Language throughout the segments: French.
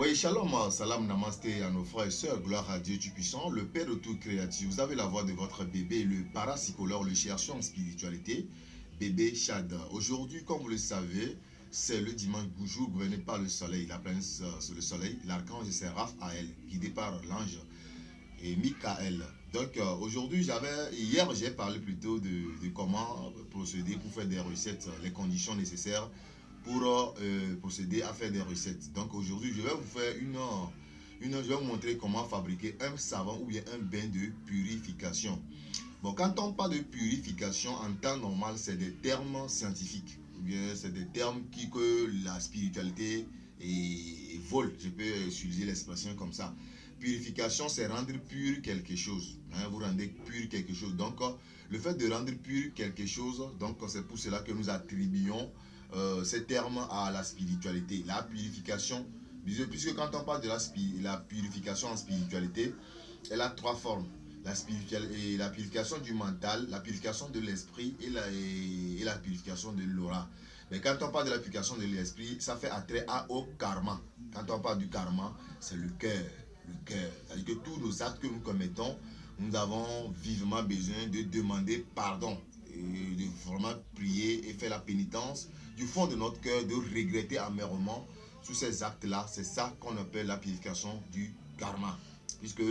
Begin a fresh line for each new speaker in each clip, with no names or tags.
Oui, shalom, salam, namasté à nos frères et sœurs, gloire à Dieu Tout-Puissant, le Père de tout créatif. Vous avez la voix de votre bébé, le parapsychologue, le chercheur en spiritualité, bébé Chad. Aujourd'hui, comme vous le savez, c'est le dimanche jour gouverné par le soleil, la planète sur le soleil, l'archange Séraph Aël, guidé par l'ange et Michael. Donc aujourd'hui, hier j'ai parlé plutôt de comment procéder pour faire des recettes, les conditions nécessaires pour procéder à faire des recettes. Donc aujourd'hui, je vais vous faire je vais vous montrer comment fabriquer un savon ou bien un bain de purification. Bon, quand on parle de purification en temps normal, c'est des termes scientifiques. Ou bien c'est des termes que la spiritualité vole. Je peux utiliser l'expression comme ça. Purification, c'est rendre pur quelque chose. Hein, vous rendez pur quelque chose. Donc, le fait de rendre pur quelque chose, donc c'est pour cela que nous attribuons ces termes à la spiritualité. La purification, puisque quand on parle de la purification en spiritualité, elle a trois formes. La purification du mental, la purification de l'esprit et la purification de l'aura. Mais quand on parle de la purification de l'esprit, ça fait attrait au karma. Quand on parle du karma, c'est le cœur. Le cœur. C'est-à-dire que tous nos actes que nous commettons, nous avons vivement besoin de demander pardon. Et de vraiment prier et faire la pénitence du fond de notre cœur, de regretter amèrement sur ces actes-là. C'est ça qu'on appelle la purification du karma. Puisque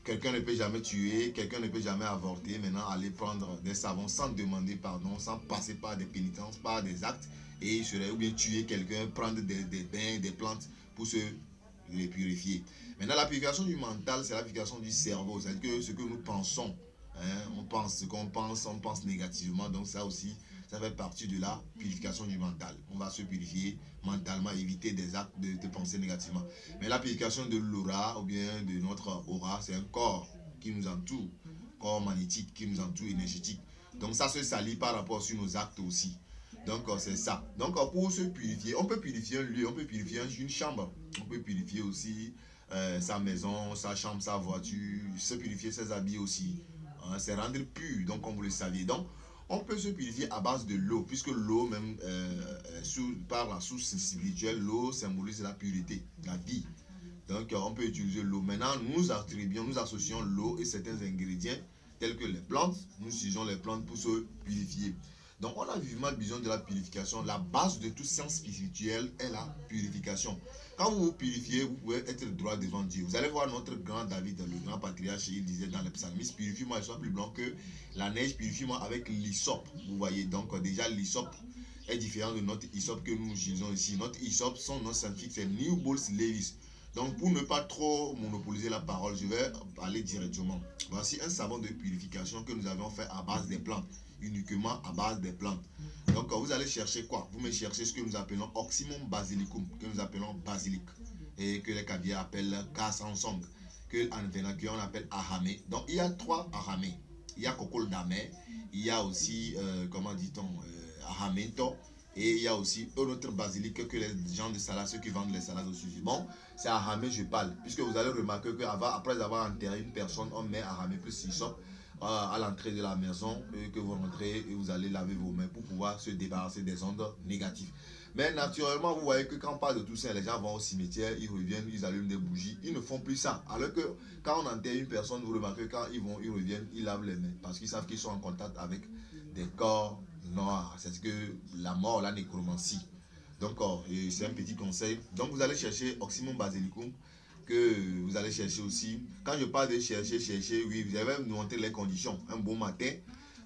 quelqu'un ne peut jamais tuer, quelqu'un ne peut jamais avorter. Maintenant, aller prendre des savons sans demander pardon, sans passer par des pénitences, par des actes, et il serait ou bien tuer quelqu'un, prendre des bains, des plantes pour se les purifier. Maintenant, la purification du mental, c'est la purification du cerveau. C'est-à-dire que ce que nous pensons, hein, on pense ce qu'on pense, on pense négativement. Donc ça aussi, ça fait partie de la purification du mental. On va se purifier mentalement, éviter des actes de penser négativement. Mais la purification de l'aura ou bien de notre aura, c'est un corps qui nous entoure, corps magnétique qui nous entoure, énergétique. Donc ça se salit par rapport sur nos actes aussi. Donc c'est ça. Donc pour se purifier, on peut purifier un lieu, on peut purifier une chambre, on peut purifier aussi sa maison, sa chambre, sa voiture, se purifier ses habits aussi. Hein, c'est rendre pur, donc comme vous le saviez. Donc on peut se purifier à base de l'eau, puisque l'eau même, par la source spirituelle, l'eau symbolise la pureté, la vie. Donc on peut utiliser l'eau. Maintenant, nous attribuons, nous associons l'eau et certains ingrédients tels que les plantes. Nous utilisons les plantes pour se purifier. Donc on a vivement besoin de la purification. La base de toute science spirituelle est la purification. Quand vous vous purifiez, vous pouvez être droit devant Dieu. Vous allez voir notre grand David, le grand patriarche, il disait dans les psalmistes, purifie-moi, je sois plus blanc que la neige, purifie-moi avec l'hysope. Vous voyez, donc déjà l'hysope est différent de notre hysope que nous utilisons ici. Notre hysope, son nom scientifique, c'est New Balls Levis. Donc pour ne pas trop monopoliser la parole, je vais aller directement. Voici un savon de purification que nous avons fait à base des plantes, uniquement à base des plantes. Donc vous allez chercher quoi? Vous me cherchez ce que nous appelons Oxymum basilicum, que nous appelons basilic, et que les Kabyles appellent Kasansong, que en vernacular on appelle ahamé. Donc il y a trois ahamé. Il y a Kokol Damé, il y a aussi, comment dit-on, ahamento, et il y a aussi un autre basilic que les gens de salade, ceux qui vendent les salades aussi. Bon, c'est ahamé, je parle. Puisque vous allez remarquer qu'après avoir enterré une personne, on met ahamé plus hysope à l'entrée de la maison, que vous rentrez et vous allez laver vos mains pour pouvoir se débarrasser des ondes négatives. Mais naturellement, vous voyez que quand on parle de tout ça, les gens vont au cimetière, ils reviennent, ils allument des bougies, ils ne font plus ça. Alors que quand on enterre une personne, vous remarquez quand ils reviennent, ils lavent les mains parce qu'ils savent qu'ils sont en contact avec des corps noirs. C'est que la mort, la nécromancie. Donc, c'est un petit conseil. Donc, vous allez chercher Oxymum basilicum, que vous allez chercher aussi. Quand je parle de chercher, oui, vous allez nous montrer les conditions. Un bon matin,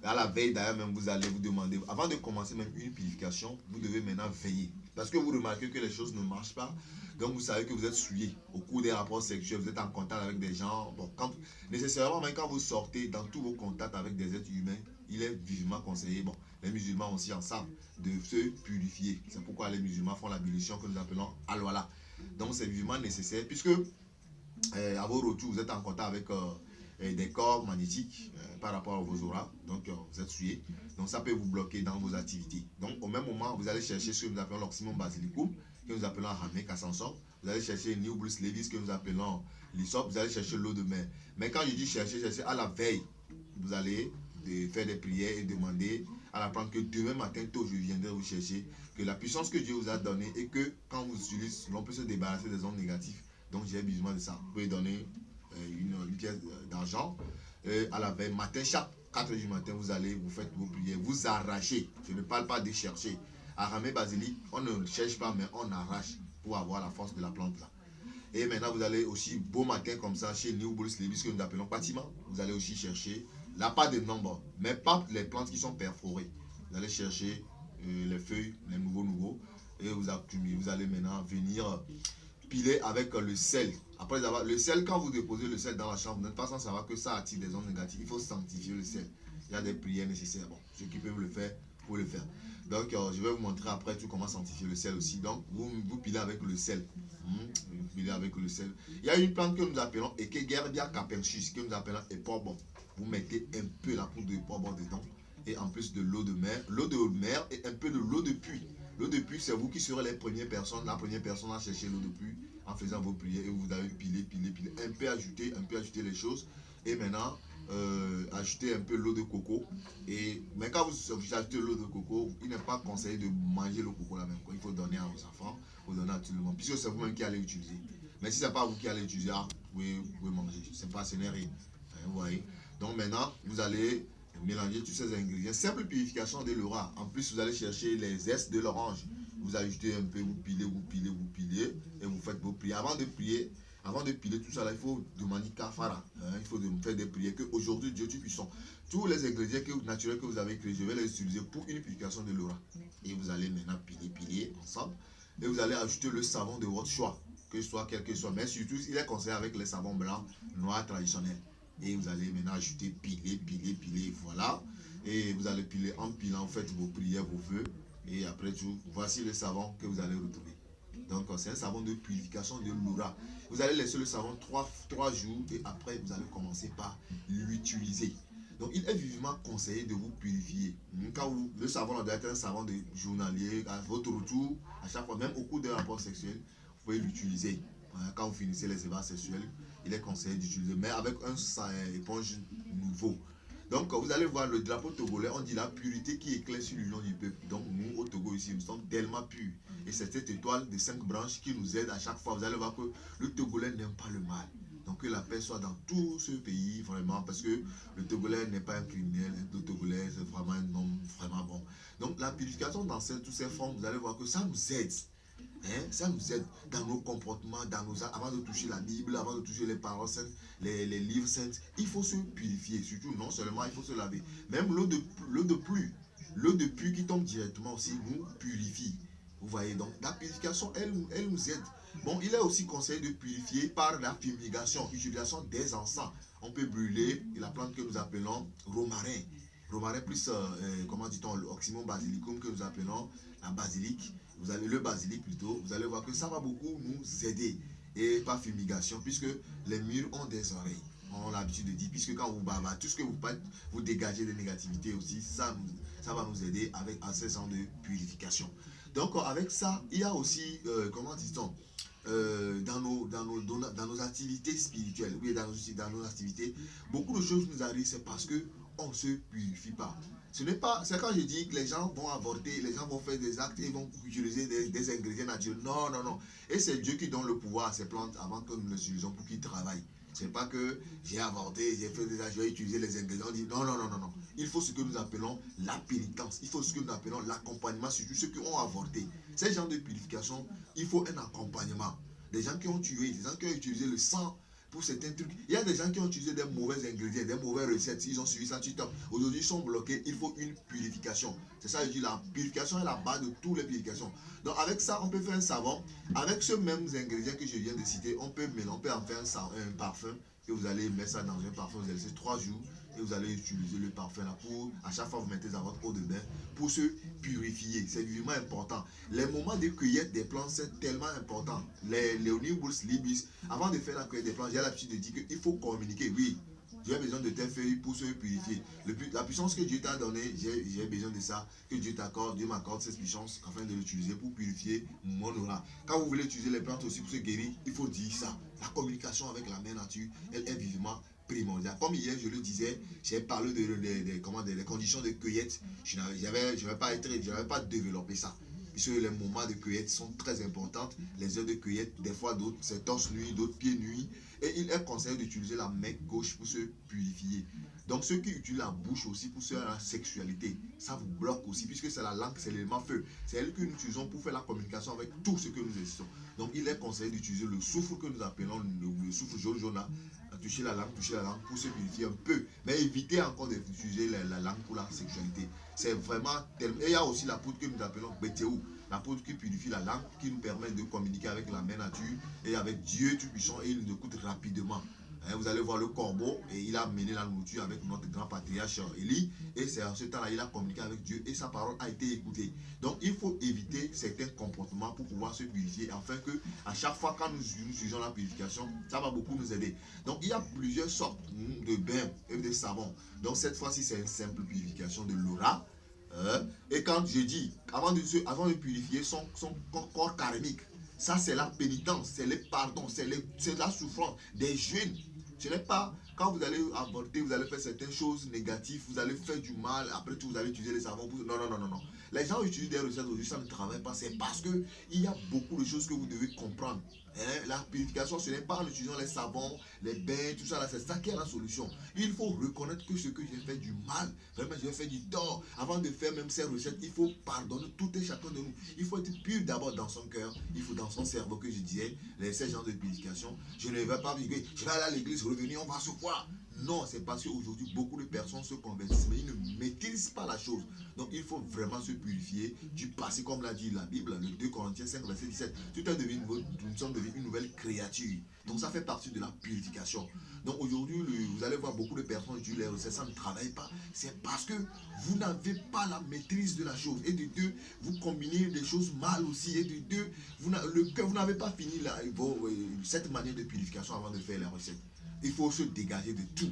à la veille d'ailleurs même, vous allez vous demander, avant de commencer même une purification, vous devez maintenant veiller. Parce que vous remarquez que les choses ne marchent pas. Donc vous savez que vous êtes souillé au cours des rapports sexuels, vous êtes en contact avec des gens. Bon, nécessairement, même quand vous sortez dans tous vos contacts avec des êtres humains, il est vivement conseillé, bon, les musulmans aussi ensemble, de se purifier. C'est pourquoi les musulmans font l'ablution que nous appelons al-wala. Donc c'est vivement nécessaire, puisque à vos retours, vous êtes en contact avec des corps magnétiques par rapport à vos auras, donc vous êtes souillé, donc ça peut vous bloquer dans vos activités. Donc au même moment, vous allez chercher ce que nous appelons l'oxymum basilicum, que nous appelons Hamek à Sanson, vous allez chercher New Bruce Levis, que nous appelons l'hysope, vous allez chercher l'eau de mer. Mais quand je dis chercher à la veille, vous allez faire des prières et demander à la plante que demain matin tôt je viendrai vous chercher que la puissance que Dieu vous a donnée et que quand vous utilisez, l'on peut se débarrasser des ondes négatives. Donc j'ai besoin de ça. Vous pouvez donner une pièce d'argent à la veille, matin, chaque 4 heures du matin, vous allez, vous faites vos prières, vous arrachez. Je ne parle pas de chercher. Aramé basilic, on ne cherche pas, mais on arrache pour avoir la force de la plante là. Et maintenant, vous allez aussi, beau matin comme ça, chez New Bulls Levis, que nous appelons bâtiment, vous allez aussi chercher la part de nombre, mais pas les plantes qui sont perforées. Vous allez chercher les feuilles, les nouveaux, et vous allez maintenant venir piler avec le sel. Après avoir le sel, quand vous déposez le sel dans la chambre, vous n'êtes pas sans savoir que ça attire des ondes négatives. Il faut sanctifier le sel. Il y a des prières nécessaires. Bon, ceux qui peuvent le faire, pour le faire. Donc, je vais vous montrer après tout comment sanctifier le sel aussi. Donc, vous pilez avec le sel. Vous pilez avec le sel. Il y a une plante que nous appelons Ekegerbia capensis, que nous appelons Eporbon. Vous mettez un peu la poudre de Eporbon dedans. Et en plus de l'eau de mer et un peu de l'eau de puits. L'eau de pluie, c'est vous qui serez la première personne à chercher l'eau de pluie en faisant vos prières et vous avez pilé, un peu ajouter les choses et maintenant ajouter un peu l'eau de coco. Mais quand vous ajoutez l'eau de coco, il n'est pas conseillé de manger le coco là même. Il faut donner à vos enfants, il faut donner à tout le monde, puisque c'est vous-même qui allez utiliser. Mais si ce n'est pas vous qui allez utiliser, vous pouvez manger. Ce n'est rien. Vous voyez. Donc maintenant, vous allez mélanger tous ces ingrédients. Simple purification de l'aura. En plus, vous allez chercher les zestes de l'orange. Vous ajoutez un peu, vous pilez et vous faites vos prières. Avant de piler tout ça, là, il faut demander kafara. Il faut faire des prières que aujourd'hui Dieu Tout-Puissant. Tous les ingrédients naturels que vous avez créés, je vais les utiliser pour une purification de l'aura. Et vous allez maintenant piler ensemble. Et vous allez ajouter le savon de votre choix, que ce soit quel que soit. Mais surtout, il est conseillé avec les savons blancs, noirs traditionnels. Et vous allez maintenant ajouter, piler, voilà. Et vous allez piler, en pilant, vous faites vos prières, vos vœux. Et après tout, voici le savon que vous allez retrouver. Donc, c'est un savon de purification de l'aura. Vous allez laisser le savon 3 jours et après, vous allez commencer par l'utiliser. Donc, il est vivement conseillé de vous purifier. Le savon doit être un savon de journalier. À votre retour, à chaque fois, même au cours d'un rapport sexuel, vous pouvez l'utiliser. Quand vous finissez les ébats sexuels, il est conseillé d'utiliser, mais avec un éponge nouveau. Donc, vous allez voir le drapeau togolais, on dit la pureté qui éclaire sur l'union du peuple. Donc, nous, au Togo, ici, nous sommes tellement purs. Et c'est cette étoile de 5 branches qui nous aide à chaque fois. Vous allez voir que le Togolais n'aime pas le mal. Donc, que la paix soit dans tout ce pays, vraiment, parce que le Togolais n'est pas un criminel. Le Togolais, c'est vraiment un homme vraiment bon. Donc, la purification dans toutes ces formes, vous allez voir que ça nous aide. Ça nous aide dans nos comportements, avant de toucher la Bible, avant de toucher les paroles saintes, les livres saints. Il faut se purifier, surtout non seulement il faut se laver. Même l'eau de pluie qui tombe directement aussi nous purifie. Vous voyez, donc la purification, elle nous aide. Bon, il est aussi conseillé de purifier par la fumigation, utilisation des encens. On peut brûler la plante que nous appelons romarin. Romarin plus, comment dit-on, l'oxymon basilicum que nous appelons la basilic. Le basilic plutôt, vous allez voir que ça va beaucoup nous aider. Et par fumigation, puisque les murs ont des oreilles. On a l'habitude de dire, puisque quand vous bavez, tout ce que vous faites, vous dégagez des négativités aussi, ça va nous aider à ces gens de purification. Donc avec ça, il y a aussi, comment dit-on, dans nos activités spirituelles, oui, dans nos activités, beaucoup de choses nous arrivent, c'est parce que on ne se purifie pas. C'est quand je dis que les gens vont avorter, les gens vont faire des actes et vont utiliser des ingrédients naturels. Non. Et c'est Dieu qui donne le pouvoir à ces plantes avant que nous les utilisions pour qu'ils travaillent. C'est pas que j'ai avorté, j'ai fait des actes, je vais utiliser les ingrédients. On dit non. Il faut ce que nous appelons la pénitence. Il faut ce que nous appelons l'accompagnement, surtout ceux qui ont avorté. Ces gens de purification, il faut un accompagnement. Des gens qui ont tué, des gens qui ont utilisé le sang pour certains trucs. Il y a des gens qui ont utilisé des mauvais ingrédients, des mauvaises recettes. Ils ont suivi ça, aujourd'hui ils sont bloqués. Il faut une purification. C'est ça, je dis, la purification est la base de toutes les purifications. Donc avec ça, on peut faire un savon. Avec ce même ingrédient que je viens de citer, on peut en faire un parfum. Et vous allez mettre ça dans un parfum, vous allez laisser 3 jours. Et vous allez utiliser le parfum là pour, à chaque fois vous mettez dans votre eau de bain pour se purifier. C'est vraiment important. Les moments de cueillette des plantes, c'est tellement important. Les Leonibus libis, avant de faire la cueillette des plantes, j'ai l'habitude de dire qu'il faut communiquer. Oui, j'ai besoin de tes feuilles pour se purifier. La puissance que Dieu t'a donnée, j'ai besoin de ça. Que Dieu m'accorde cette puissance afin de l'utiliser pour purifier mon aura. Quand vous voulez utiliser les plantes aussi pour se guérir, il faut dire ça. La communication avec la mère nature, elle est vivement primordial. Comme hier, je le disais, j'ai parlé des conditions de cueillette. Je n'avais pas développé ça. puisque les moments de cueillette sont très importants. Les heures de cueillette, des fois d'autres, c'est torse nuit, d'autres pieds nuit. Et il est conseillé d'utiliser la main gauche pour se purifier. Donc ceux qui utilisent la bouche aussi pour se faire la sexualité, ça vous bloque aussi, puisque c'est la langue, c'est l'élément feu. C'est elle que nous utilisons pour faire la communication avec tout ce que nous existons. Donc il est conseillé d'utiliser le souffle que nous appelons le souffle jaune là, toucher la langue pour se purifier un peu. Mais évitez encore d'utiliser la langue pour la sexualité. C'est vraiment tellement... Et il y a aussi la poudre que nous appelons Bétéou. La poudre qui purifie la langue, qui nous permet de communiquer avec la mère nature et avec Dieu Tout-Puissant, et il nous écoute rapidement. Vous allez voir le corbeau, et il a mené la nourriture avec notre grand patriarche Élie, et c'est en ce temps-là il a communiqué avec Dieu et sa parole a été écoutée. Donc il faut éviter certains comportements pour pouvoir se purifier, afin que à chaque fois quand nous utilisons la purification, ça va beaucoup nous aider. Donc il y a plusieurs sortes de bains et de savons. Donc cette fois-ci c'est une simple purification de l'aura. Et quand je dis, avant de purifier son corps karmique, ça c'est la pénitence, c'est le pardon, c'est la souffrance, des jeûnes. Ce n'est pas quand vous allez avorter, vous allez faire certaines choses négatives, vous allez faire du mal, après tout vous allez utiliser les savons. Non, non, non, non, non. Les gens utilisent des recettes aujourd'hui, ça ne travaille pas. C'est parce qu'il y a beaucoup de choses que vous devez comprendre. La purification, ce n'est pas en utilisant les savons, les bains, tout ça, c'est ça qui est la solution. Il faut reconnaître que ce que j'ai fait du mal, vraiment j'ai fait du tort. Avant de faire même ces recettes, il faut pardonner tout et chacun de nous. Il faut être pur d'abord dans son cœur, il faut dans son cerveau, que je disais, ces genres de purification. Je ne vais pas vivre, je vais aller à l'église, revenir, on va se voir. Non, c'est parce qu'aujourd'hui, beaucoup de personnes se convertissent, mais ils ne maîtrisent pas la chose. Donc, il faut vraiment se purifier du passé, comme l'a dit la Bible, le 2 Corinthiens 5, verset 17. Tout est devenu une nouvelle créature. Donc, ça fait partie de la purification. Donc, aujourd'hui, vous allez voir beaucoup de personnes utilisent les recettes, ça ne travaille pas. C'est parce que vous n'avez pas la maîtrise de la chose. Et de deux, vous combinez des choses mal aussi. Et de deux, vous n'avez pas fini cette manière de purification avant de faire les recettes. Il faut se dégager de tout.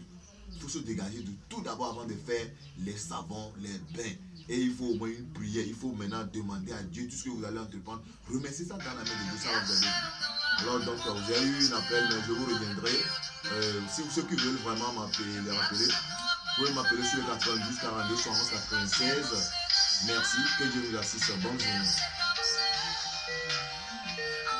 Il faut se dégager de tout d'abord avant de faire les savons, les bains. Et il faut au moins une prière. Il faut maintenant demander à Dieu tout ce que vous allez entreprendre. Remerciez ça dans la main de Dieu. Ça va vous aider. Alors donc, j'ai eu un appel, mais je vous reviendrai. Si ceux qui veulent vraiment les rappeler, vous pouvez m'appeler sur le 92 42 71 96. Merci. Que Dieu nous assiste. Bonne journée.